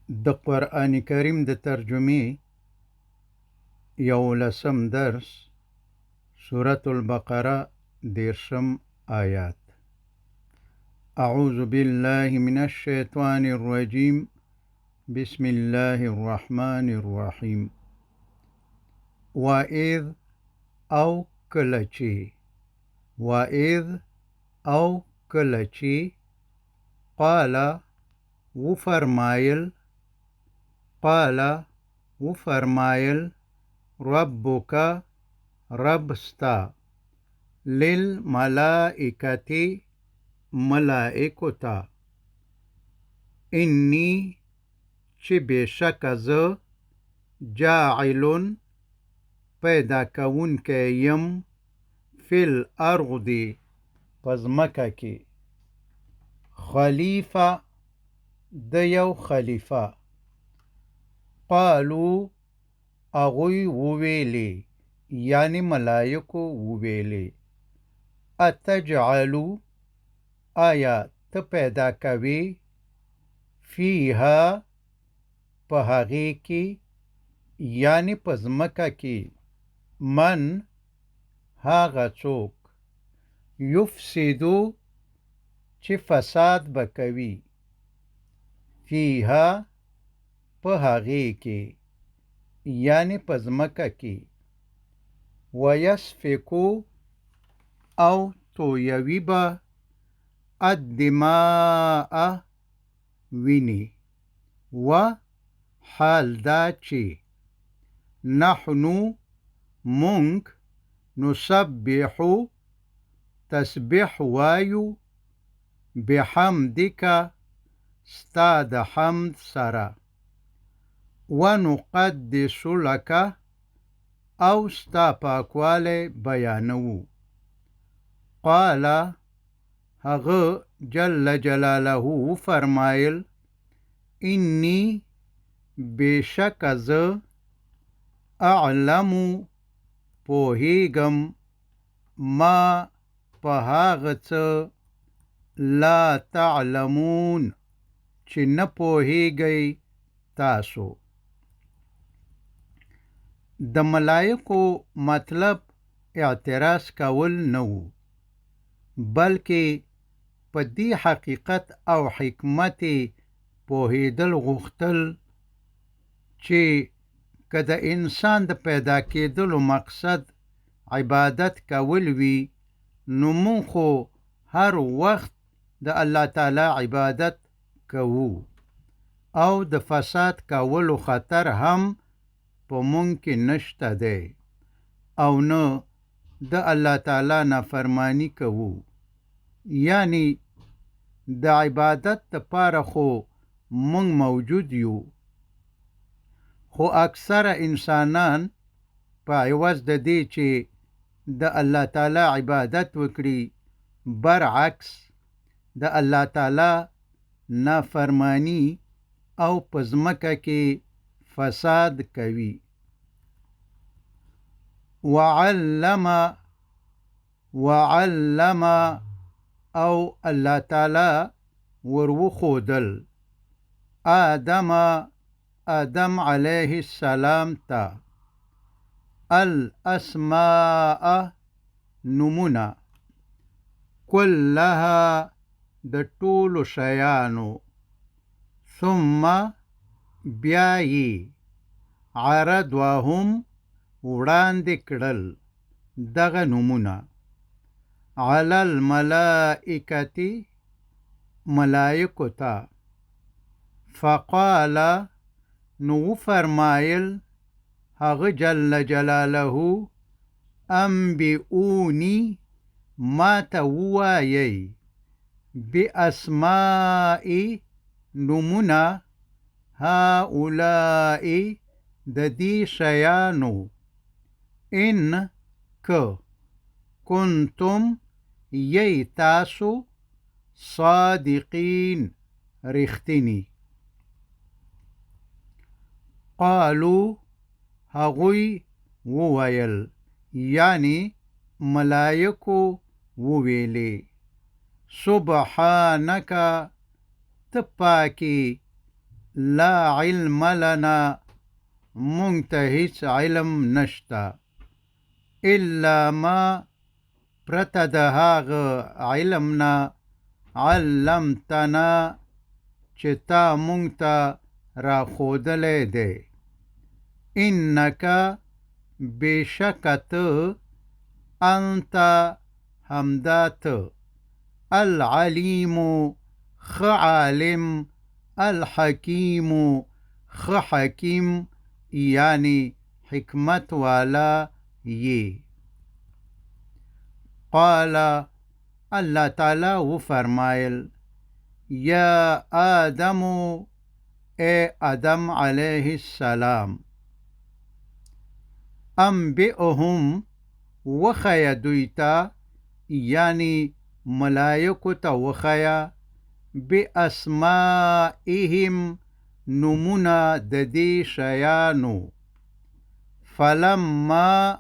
د قرآن کریم د ترجمې 11 درس سورة البقرة 10 آیات. اعوذ بالله من الشیطان الرجیم بسم الله الرحمن الرحیم. وَإِذْ او کلچی وَإِذْ او کلچی قال وفرمایل ربک ربستا للملائکتی ملائکتا انی چی بیشک ز جاعلن پیدا کون که یم فی الارض پزمکه کی خلیفه د یو خلیفه. قالو اغوی وویلی یعنی ملائکو وویلی اتجعلو آیا ته پیدا کوي فیها په هغې کې یعنی په ځمکه کې من هغه څوک یفسدو چې فساد به کوي فیها په هغې کې یعنی په ځمکه کې ویسفکو او تویوي به الدماء ویني و حال دا چې نحنو مونږ نسبحو تسبیح وایو بحمدک ستا د حمد سره ونقدس لک او ستا پاکوالی بیانوو. قال هغه جل جلاله فرمایل انی بیشک ز اعلمو پوهیگم ما په هغه څه لا تعلمون چې نه پوهیږئ تاسو. د ملائکو مطلب اعتراض کول نه وو بلکې په دې حقیقت او حکمت پوهیدل غوښتل چې که د انسان د پیدا کېدلو مقصد عبادت کول وي نو مونږ خو هر وخت د الله تعالی عبادت کوو او د فساد کولو خطر هم په مونږ کې نشته دی او نه د الله تعالی نافرمانی کوو. یعنی د عبادت دپاره خو مونږ موجود یو خو اکثره انسانان په عوض د دې چې د الله تعالی عبادت وکړي برعکس د الله تعالی نافرمانی او په ځمکه کې فساد کوي. وعلم او الله تعالی وروخودل آدم علیه السلام ته الاسماء نمونه کلها د ټولو شیانو ثم بیایی عرضوهم وړاندې کړل دغه نمونه علی الملائکتی ملائکو ته فقال نو فرمایل هغه جل جلاله انبئونی ما ته ووایئ باسماء نمونه هؤلاء د دې شیانو ان که کنتم یی تاسو صادقین رښتینی. قالو هغوی وویل یعنی ملائکو وویلی سبحانک ته پاکی لا علم لنا مونږ ته هیڅ علم نشته الا ما پرته د هغه علم نه علمتنا چې تا مونږ ته راښودلی دی انک بېشکه ته انت همدا ته العلیم ښه عالم الحکیم ښه حکیم یعنی حکمت والا یې قال الله تعالی وفرمایل یا آدم اے آدم علیه السلام انبئهم وخیا دویتا یعنی ملائکو ته وخیا باسمائهم نمونه د دې شیانو فلما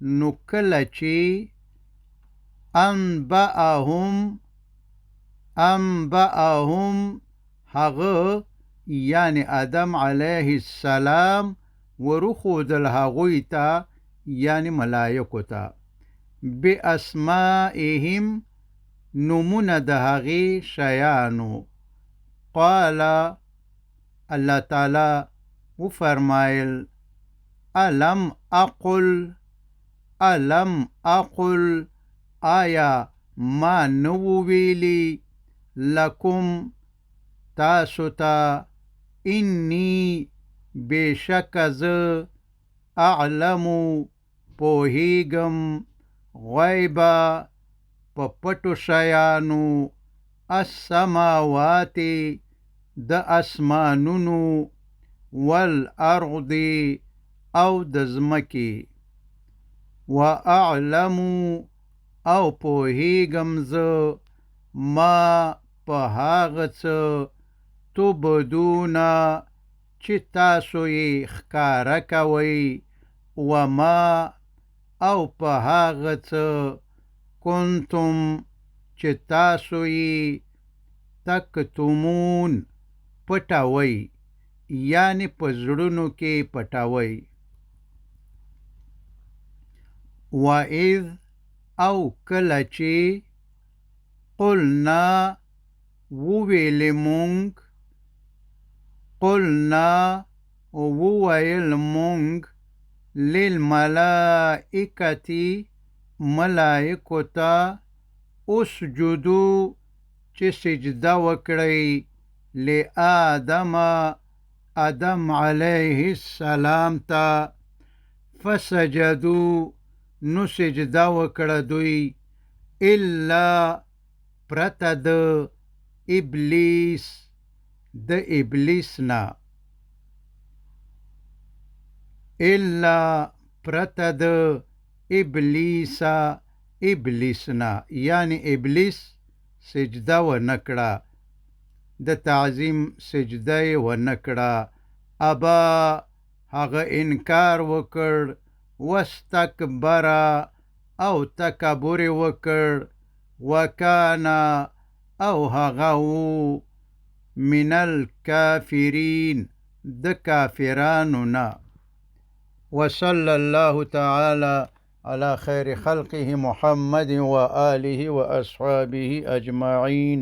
نو کله چې انبأهم هغه یعنی آدم علیه السلام ورخودل هغوی ته یعنی ملائکو ته باسمائهم نمونه د هغې شیانو قال الله تعالی وفرمایل الم اقل آیا ما نو ویلی لکم تاسو ته انی بېشک زه اعلمو پوهیږم غیبه په پټو شیانو السماوات د اسمانونو والارض او د ځمکې واعلمو او پوهیږم زه ما په هغه څه تبدون چې تاسو یې ښکاره کوئ وما او په هغه څه کنتم چې تاسو یې تکتمون پټوئ یعنی په زړونو کې پټوئ وَإِذْ او کله چې قلنا وویل مونږ وویل مونږ للملائکتی ملائکو ته اسجدو چې سجده وکړئ لآدم آدم علیه السلام ته فسجدو نو سجده وکړه دوی الا پرته د ابلیس د ابلیس نه الا پرته د ابلیس نه یعنی ابلیس سجده و نکړه د تعظیم سجده و نکړه ابا هغه انکار وکړ واستکبر او تکبر وکړ وکانا او هغه من الكافرین د کافرانو نه وصلى الله تعالى على خير خلقه محمد وآله وأصحابه أجمعين